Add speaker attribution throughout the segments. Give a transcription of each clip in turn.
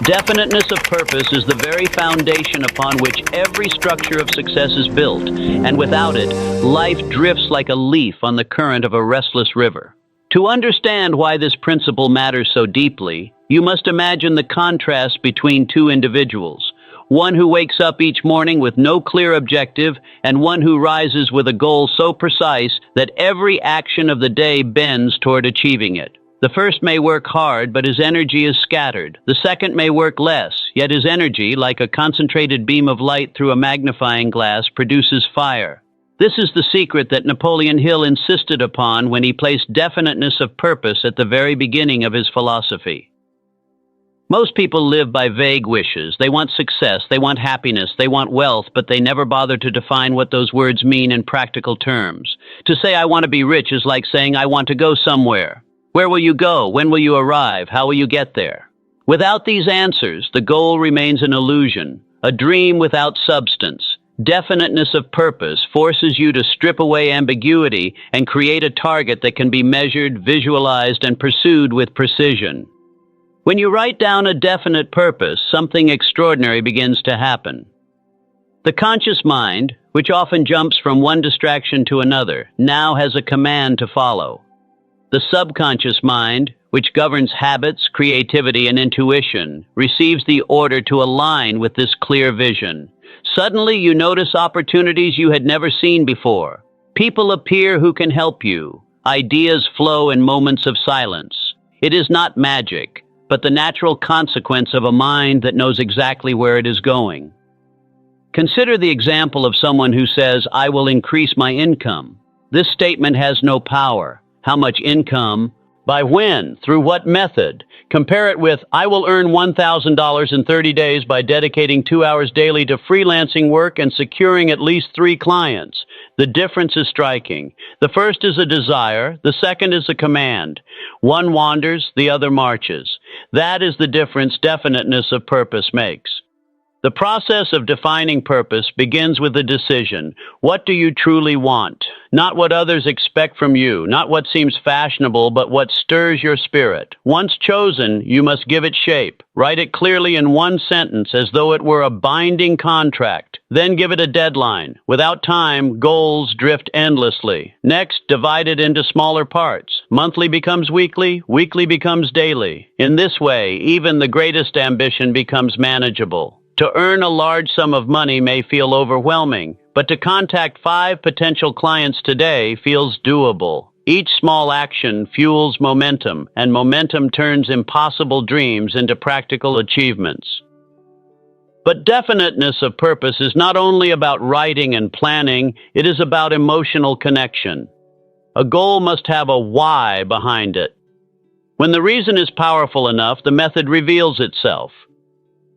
Speaker 1: Definiteness of purpose is the very foundation upon which every structure of success is built, and without it, life drifts like a leaf on the current of a restless river. To understand why this principle matters so deeply, you must imagine the contrast between two individuals. One who wakes up each morning with no clear objective, and one who rises with a goal so precise that every action of the day bends toward achieving it. The first may work hard, but his energy is scattered. The second may work less, yet his energy, like a concentrated beam of light through a magnifying glass, produces fire. This is the secret that Napoleon Hill insisted upon when he placed definiteness of purpose at the very beginning of his philosophy. Most people live by vague wishes. They want success, they want happiness, they want wealth, but they never bother to define what those words mean in practical terms. To say I want to be rich is like saying I want to go somewhere. Where will you go? When will you arrive? How will you get there? Without these answers, the goal remains an illusion, a dream without substance. Definiteness of purpose forces you to strip away ambiguity and create a target that can be measured, visualized, and pursued with precision. When you write down a definite purpose, something extraordinary begins to happen. The conscious mind, which often jumps from one distraction to another, now has a command to follow. The subconscious mind, which governs habits, creativity, and intuition, receives the order to align with this clear vision. Suddenly, you notice opportunities you had never seen before. People appear who can help you. Ideas flow in moments of silence. It is not magic, but the natural consequence of a mind that knows exactly where it is going. Consider the example of someone who says, "I will increase my income." This statement has no power. How much income? By when? Through what method? Compare it with, "I will earn $1,000 in 30 days by dedicating 2 hours daily to freelancing work and securing at least 3 clients." The difference is striking. The first is a desire, the second is a command. One wanders, the other marches. That is the difference definiteness of purpose makes. The process of defining purpose begins with a decision. What do you truly want? Not what others expect from you, not what seems fashionable, but what stirs your spirit. Once chosen, you must give it shape. Write it clearly in one sentence as though it were a binding contract. Then give it a deadline. Without time, goals drift endlessly. Next, divide it into smaller parts. Monthly becomes weekly, weekly becomes daily. In this way, even the greatest ambition becomes manageable. To earn a large sum of money may feel overwhelming, but to contact 5 potential clients today feels doable. Each small action fuels momentum, and momentum turns impossible dreams into practical achievements. But definiteness of purpose is not only about writing and planning, it is about emotional connection. A goal must have a why behind it. When the reason is powerful enough, the method reveals itself.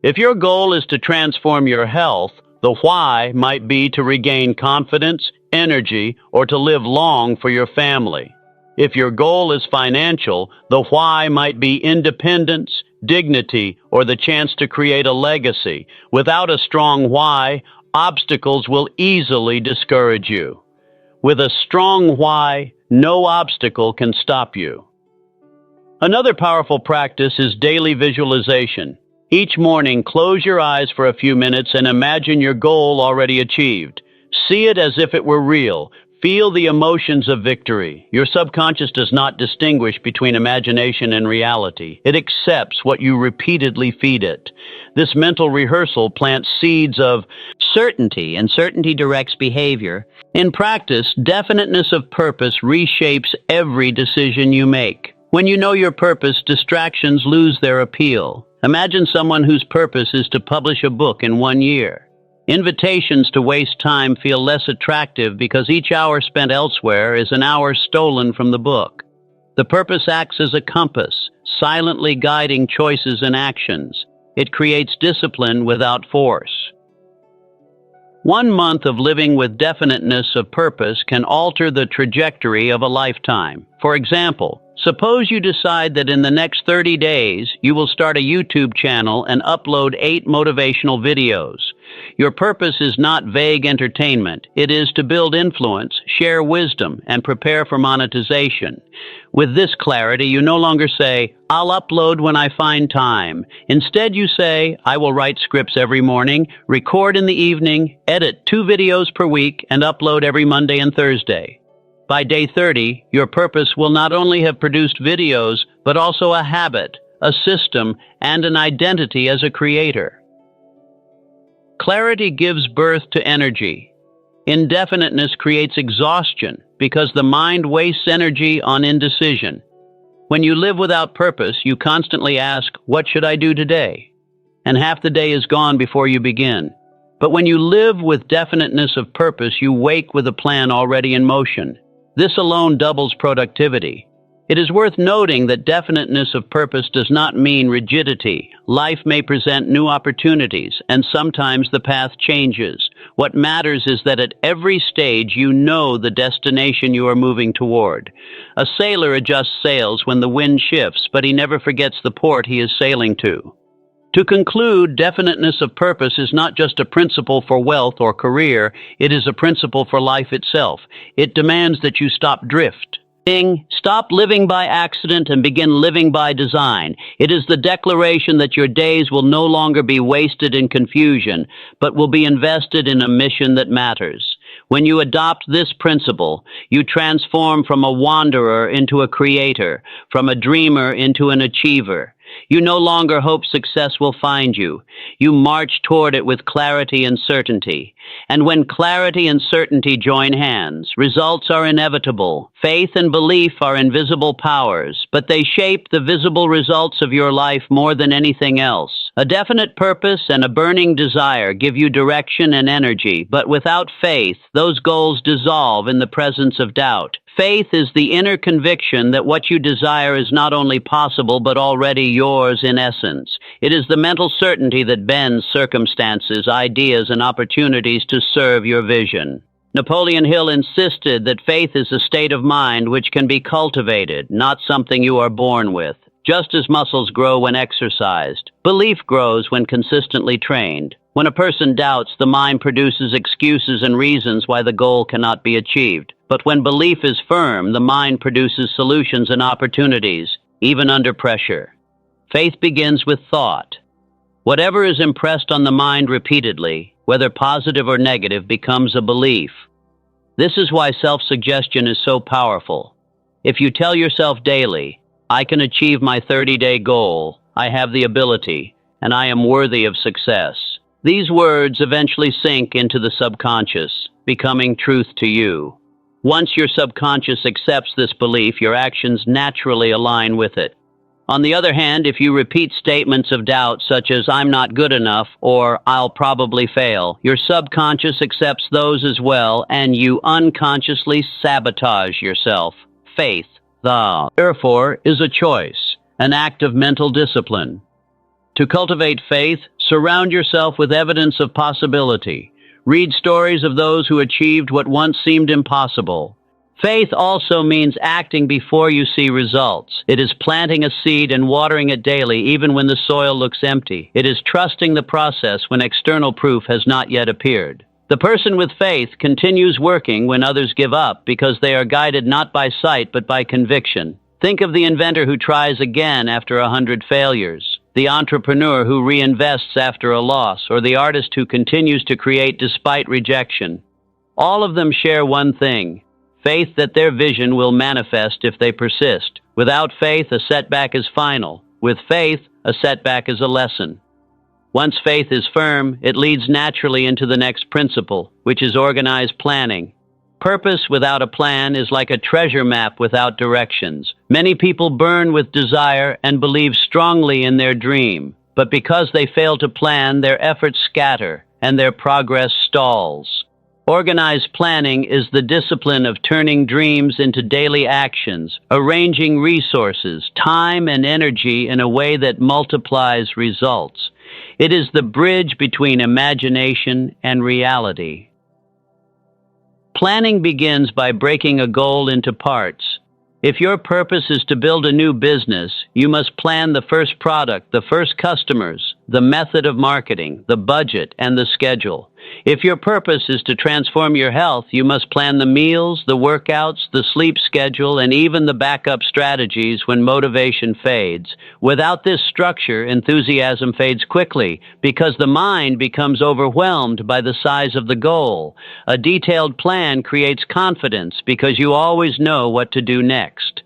Speaker 1: If your goal is to transform your health, the why might be to regain confidence, energy, or to live long for your family. If your goal is financial, the why might be independence, dignity, or the chance to create a legacy. Without a strong why, obstacles will easily discourage you. With a strong why, no obstacle can stop you. Another powerful practice is daily visualization. Each morning, close your eyes for a few minutes and imagine your goal already achieved. See it as if it were real. Feel the emotions of victory. Your subconscious does not distinguish between imagination and reality. It accepts what you repeatedly feed it. This mental rehearsal plants seeds of certainty, and certainty directs behavior. In practice, definiteness of purpose reshapes every decision you make. When you know your purpose, distractions lose their appeal. Imagine someone whose purpose is to publish a book in 1 year. Invitations to waste time feel less attractive because each hour spent elsewhere is an hour stolen from the book. The purpose acts as a compass, silently guiding choices and actions. It creates discipline without force. 1 month of living with definiteness of purpose can alter the trajectory of a lifetime. For example, suppose you decide that in the next 30 days, you will start a YouTube channel and upload 8 motivational videos. Your purpose is not vague entertainment. It is to build influence, share wisdom, and prepare for monetization. With this clarity, you no longer say, "I'll upload when I find time." Instead, you say, "I will write scripts every morning, record in the evening, edit 2 videos per week, and upload every Monday and Thursday." By day 30, your purpose will not only have produced videos, but also a habit, a system, and an identity as a creator. Clarity gives birth to energy. Indefiniteness creates exhaustion because the mind wastes energy on indecision. When you live without purpose, you constantly ask, "What should I do today?" And half the day is gone before you begin. But when you live with definiteness of purpose, you wake with a plan already in motion. This alone doubles productivity. It is worth noting that definiteness of purpose does not mean rigidity. Life may present new opportunities, and sometimes the path changes. What matters is that at every stage you know the destination you are moving toward. A sailor adjusts sails when the wind shifts, but he never forgets the port he is sailing to. To conclude, definiteness of purpose is not just a principle for wealth or career, it is a principle for life itself. It demands that you stop drift. Stop living by accident and begin living by design. It is the declaration that your days will no longer be wasted in confusion, but will be invested in a mission that matters. When you adopt this principle, you transform from a wanderer into a creator, from a dreamer into an achiever. You no longer hope success will find you. You march toward it with clarity and certainty. And when clarity and certainty join hands, results are inevitable. Faith and belief are invisible powers, but they shape the visible results of your life more than anything else. A definite purpose and a burning desire give you direction and energy, but without faith, those goals dissolve in the presence of doubt. Faith is the inner conviction that what you desire is not only possible but already yours in essence. It is the mental certainty that bends circumstances, ideas, and opportunities to serve your vision. Napoleon Hill insisted that faith is a state of mind which can be cultivated, not something you are born with. Just as muscles grow when exercised, belief grows when consistently trained. When a person doubts, the mind produces excuses and reasons why the goal cannot be achieved. But when belief is firm, the mind produces solutions and opportunities, even under pressure. Faith begins with thought. Whatever is impressed on the mind repeatedly, whether positive or negative, becomes a belief. This is why self-suggestion is so powerful. If you tell yourself daily, "I can achieve my 30-day goal, I have the ability, and I am worthy of success," these words eventually sink into the subconscious, becoming truth to you. Once your subconscious accepts this belief, your actions naturally align with it. On the other hand, if you repeat statements of doubt such as "I'm not good enough" or "I'll probably fail," your subconscious accepts those as well, and you unconsciously sabotage yourself. Faith, therefore, is a choice, an act of mental discipline. To cultivate faith, surround yourself with evidence of possibility. Read stories of those who achieved what once seemed impossible. Faith also means acting before you see results. It is planting a seed and watering it daily even when the soil looks empty. It is trusting the process when external proof has not yet appeared. The person with faith continues working when others give up because they are guided not by sight but by conviction. Think of the inventor who tries again after 100 failures, the entrepreneur who reinvests after a loss, or the artist who continues to create despite rejection. All of them share one thing: faith that their vision will manifest if they persist. Without faith, a setback is final. With faith, a setback is a lesson. Once faith is firm, it leads naturally into the next principle, which is organized planning. Purpose without a plan is like a treasure map without directions. Many people burn with desire and believe strongly in their dream, but because they fail to plan, their efforts scatter and their progress stalls. Organized planning is the discipline of turning dreams into daily actions, arranging resources, time, and energy in a way that multiplies results. It is the bridge between imagination and reality. Planning begins by breaking a goal into parts. If your purpose is to build a new business, you must plan the first product, the first customers, the method of marketing, the budget, and the schedule. If your purpose is to transform your health, you must plan the meals, the workouts, the sleep schedule, and even the backup strategies when motivation fades. Without this structure, enthusiasm fades quickly because the mind becomes overwhelmed by the size of the goal. A detailed plan creates confidence because you always know what to do next.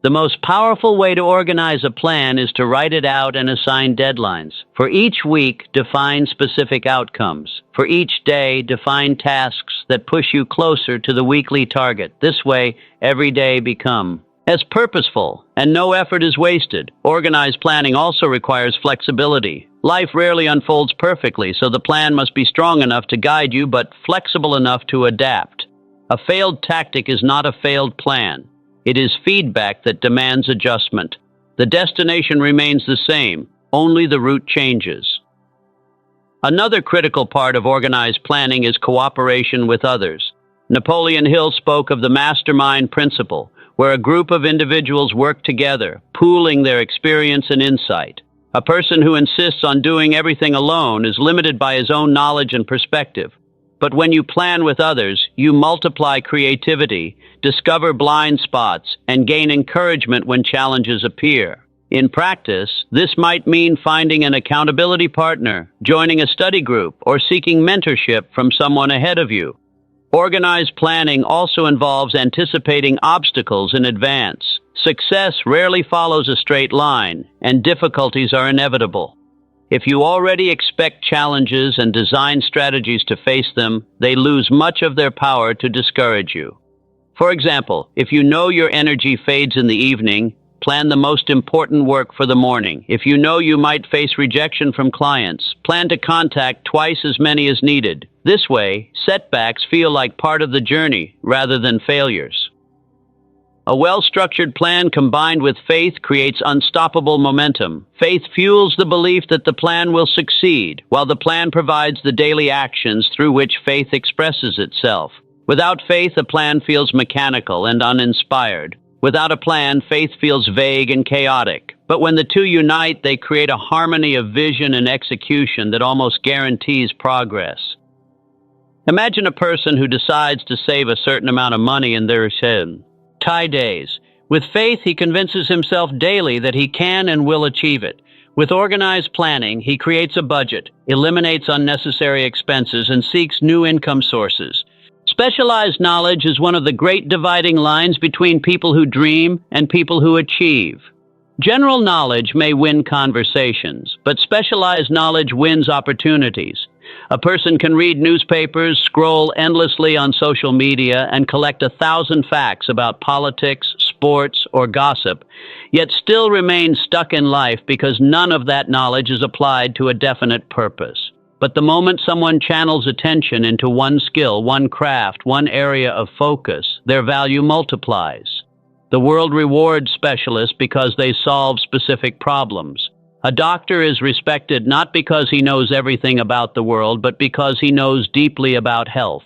Speaker 1: The most powerful way to organize a plan is to write it out and assign deadlines. For each week, define specific outcomes. For each day, define tasks that push you closer to the weekly target. This way, every day becomes as purposeful, and no effort is wasted. Organized planning also requires flexibility. Life rarely unfolds perfectly, so the plan must be strong enough to guide you, but flexible enough to adapt. A failed tactic is not a failed plan. It is feedback that demands adjustment. The destination remains the same, only the route changes. Another critical part of organized planning is cooperation with others. Napoleon Hill spoke of the mastermind principle, where a group of individuals work together, pooling their experience and insight. A person who insists on doing everything alone is limited by his own knowledge and perspective. But when you plan with others, you multiply creativity, discover blind spots, and gain encouragement when challenges appear. In practice, this might mean finding an accountability partner, joining a study group, or seeking mentorship from someone ahead of you. Organized planning also involves anticipating obstacles in advance. Success rarely follows a straight line, and difficulties are inevitable. If you already expect challenges and design strategies to face them, they lose much of their power to discourage you. For example, if you know your energy fades in the evening, plan the most important work for the morning. If you know you might face rejection from clients, plan to contact twice as many as needed. This way, setbacks feel like part of the journey rather than failures. A well-structured plan combined with faith creates unstoppable momentum. Faith fuels the belief that the plan will succeed, while the plan provides the daily actions through which faith expresses itself. Without faith, a plan feels mechanical and uninspired. Without a plan, faith feels vague and chaotic. But when the two unite, they create a harmony of vision and execution that almost guarantees progress. Imagine a person who decides to save a certain amount of money in their days. With faith, he convinces himself daily that he can and will achieve it. With organized planning, he creates a budget, eliminates unnecessary expenses, and seeks new income sources. Specialized knowledge is one of the great dividing lines between people who dream and people who achieve. General knowledge may win conversations, but specialized knowledge wins opportunities. A person can read newspapers, scroll endlessly on social media, and collect 1,000 facts about politics, sports, or gossip, yet still remain stuck in life because none of that knowledge is applied to a definite purpose. But the moment someone channels attention into one skill, one craft, one area of focus, their value multiplies. The world rewards specialists because they solve specific problems. A doctor is respected not because he knows everything about the world, but because he knows deeply about health.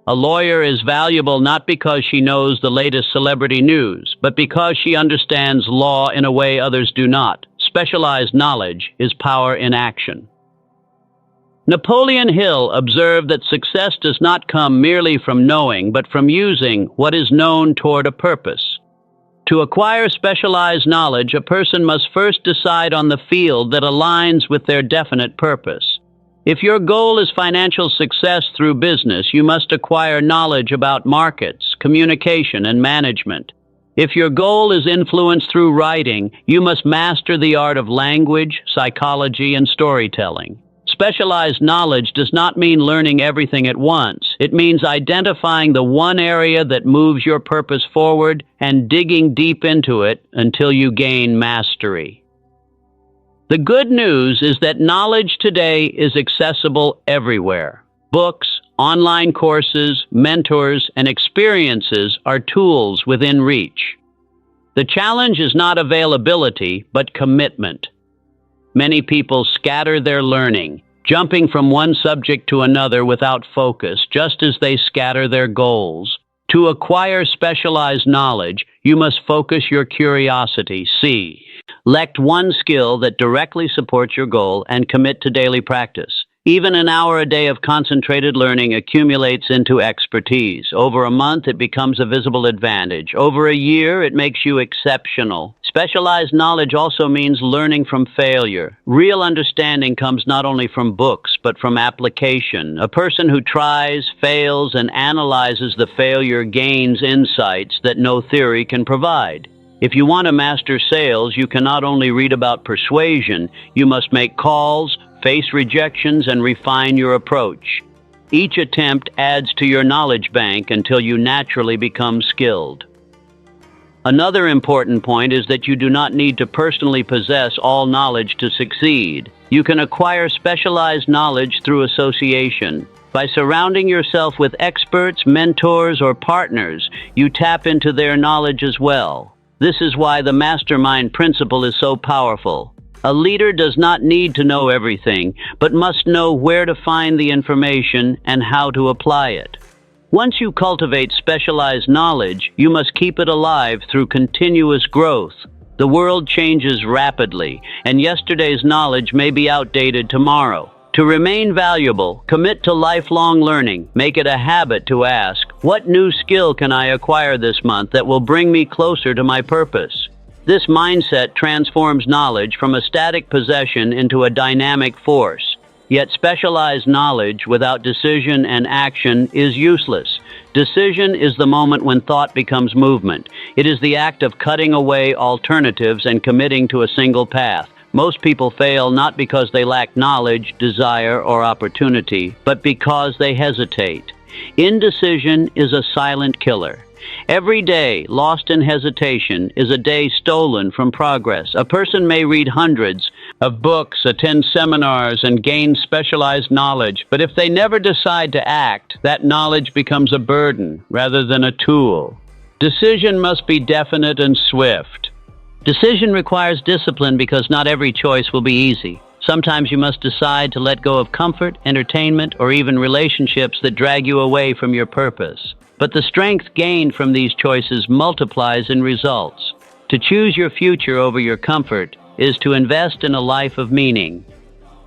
Speaker 1: A lawyer is valuable not because she knows the latest celebrity news, but because she understands law in a way others do not. Specialized knowledge is power in action. Napoleon Hill observed that success does not come merely from knowing, but from using what is known toward a purpose. To acquire specialized knowledge, a person must first decide on the field that aligns with their definite purpose. If your goal is financial success through business, you must acquire knowledge about markets, communication, and management. If your goal is influence through writing, you must master the art of language, psychology, and storytelling. Specialized knowledge does not mean learning everything at once. It means identifying the one area that moves your purpose forward and digging deep into it until you gain mastery. The good news is that knowledge today is accessible everywhere. Books, online courses, mentors, and experiences are tools within reach. The challenge is not availability, but commitment. Many people scatter their learning, jumping from one subject to another without focus, just as they scatter their goals. To acquire specialized knowledge, you must focus your curiosity. Select one skill that directly supports your goal and commit to daily practice. Even an hour a day of concentrated learning accumulates into expertise. Over a month, it becomes a visible advantage. Over a year, it makes you exceptional. Specialized knowledge also means learning from failure. Real understanding comes not only from books, but from application. A person who tries, fails, and analyzes the failure gains insights that no theory can provide. If you want to master sales, you can not only read about persuasion, you must make calls, face rejections, and refine your approach. Each attempt adds to your knowledge bank until you naturally become skilled. Another important point is that you do not need to personally possess all knowledge to succeed. You can acquire specialized knowledge through association. By surrounding yourself with experts, mentors, or partners, you tap into their knowledge as well. This is why the mastermind principle is so powerful. A leader does not need to know everything, but must know where to find the information and how to apply it. Once you cultivate specialized knowledge, you must keep it alive through continuous growth. The world changes rapidly, and yesterday's knowledge may be outdated tomorrow. To remain valuable, commit to lifelong learning. Make it a habit to ask, what new skill can I acquire this month that will bring me closer to my purpose? This mindset transforms knowledge from a static possession into a dynamic force. Yet specialized knowledge without decision and action is useless. Decision is the moment when thought becomes movement. It is the act of cutting away alternatives and committing to a single path. Most people fail not because they lack knowledge, desire, or opportunity, but because they hesitate. Indecision is a silent killer. Every day lost in hesitation is a day stolen from progress. A person may read hundreds of books, attend seminars, and gain specialized knowledge, but if they never decide to act, that knowledge becomes a burden rather than a tool. Decision must be definite and swift. Decision requires discipline because not every choice will be easy. Sometimes you must decide to let go of comfort, entertainment, or even relationships that drag you away from your purpose. But the strength gained from these choices multiplies in results. To choose your future over your comfort is to invest in a life of meaning.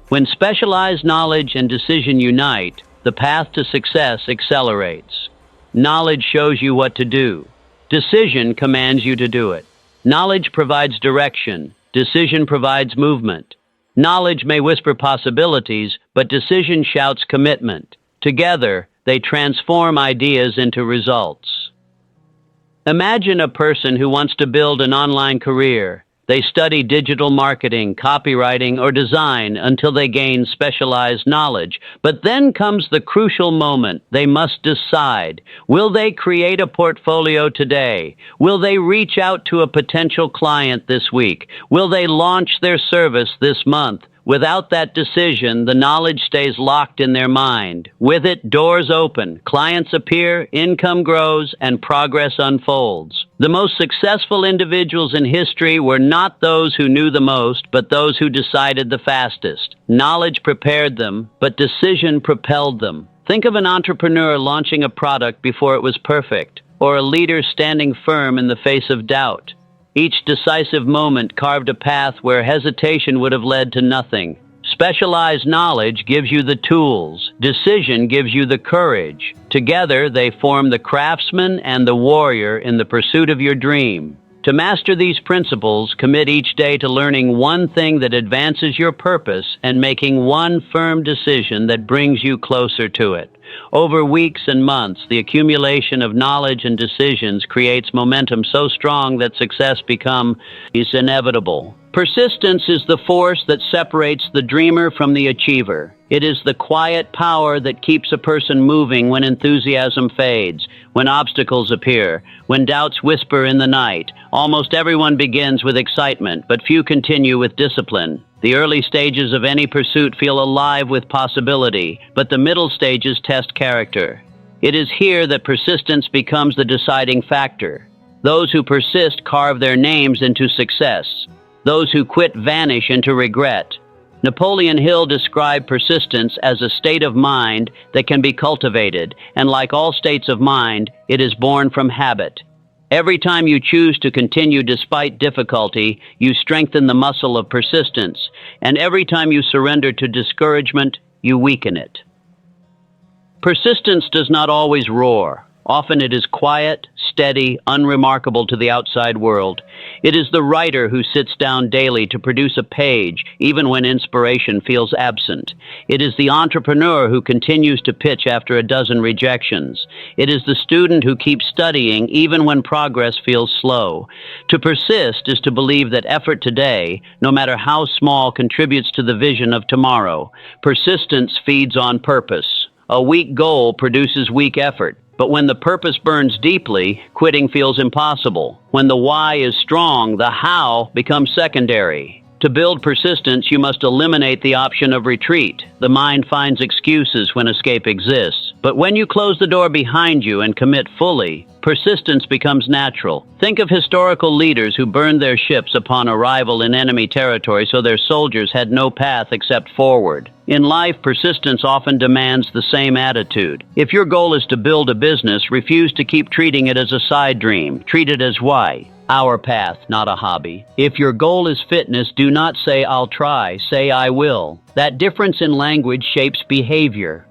Speaker 1: When specialized knowledge and decision unite, the path to success accelerates. Knowledge shows you what to do. Decision commands you to do it. Knowledge provides direction. Decision provides movement. Knowledge may whisper possibilities, but decision shouts commitment. Together, they transform ideas into results. Imagine a person who wants to build an online career. They study digital marketing, copywriting, or design until they gain specialized knowledge. But then comes the crucial moment. They must decide. Will they create a portfolio today? Will they reach out to a potential client this week? Will they launch their service this month? Without that decision, the knowledge stays locked in their mind. With it, doors open, clients appear, income grows, and progress unfolds. The most successful individuals in history were not those who knew the most, but those who decided the fastest. Knowledge prepared them, but decision propelled them. Think of an entrepreneur launching a product before it was perfect, or a leader standing firm in the face of doubt. Each decisive moment carved a path where hesitation would have led to nothing. Specialized knowledge gives you the tools. Decision gives you the courage. Together, they form the craftsman and the warrior in the pursuit of your dream. To master these principles, commit each day to learning one thing that advances your purpose and making one firm decision that brings you closer to it. Over weeks and months, the accumulation of knowledge and decisions creates momentum so strong that success becomes inevitable. Persistence is the force that separates the dreamer from the achiever. It is the quiet power that keeps a person moving when enthusiasm fades, when obstacles appear, when doubts whisper in the night. Almost everyone begins with excitement, but few continue with discipline. The early stages of any pursuit feel alive with possibility, but the middle stages test character. It is here that persistence becomes the deciding factor. Those who persist carve their names into success. Those who quit vanish into regret. Napoleon Hill described persistence as a state of mind that can be cultivated, and like all states of mind, it is born from habit. Every time you choose to continue despite difficulty, you strengthen the muscle of persistence, and every time you surrender to discouragement, you weaken it. Persistence does not always roar. Often it is quiet, steady, unremarkable to the outside world. It is the writer who sits down daily to produce a page, even when inspiration feels absent. It is the entrepreneur who continues to pitch after a dozen rejections. It is the student who keeps studying even when progress feels slow. To persist is to believe that effort today, no matter how small, contributes to the vision of tomorrow. Persistence feeds on purpose. A weak goal produces weak effort. But when the purpose burns deeply, quitting feels impossible. When the why is strong, the how becomes secondary. To build persistence, you must eliminate the option of retreat. The mind finds excuses when escape exists. But when you close the door behind you and commit fully, persistence becomes natural. Think of historical leaders who burned their ships upon arrival in enemy territory so their soldiers had no path except forward. In life, persistence often demands the same attitude. If your goal is to build a business, refuse to keep treating it as a side dream. Treat it as why. Our path, not a hobby. If your goal is fitness, do not say, "I'll try." Say, "I will." That difference in language shapes behavior.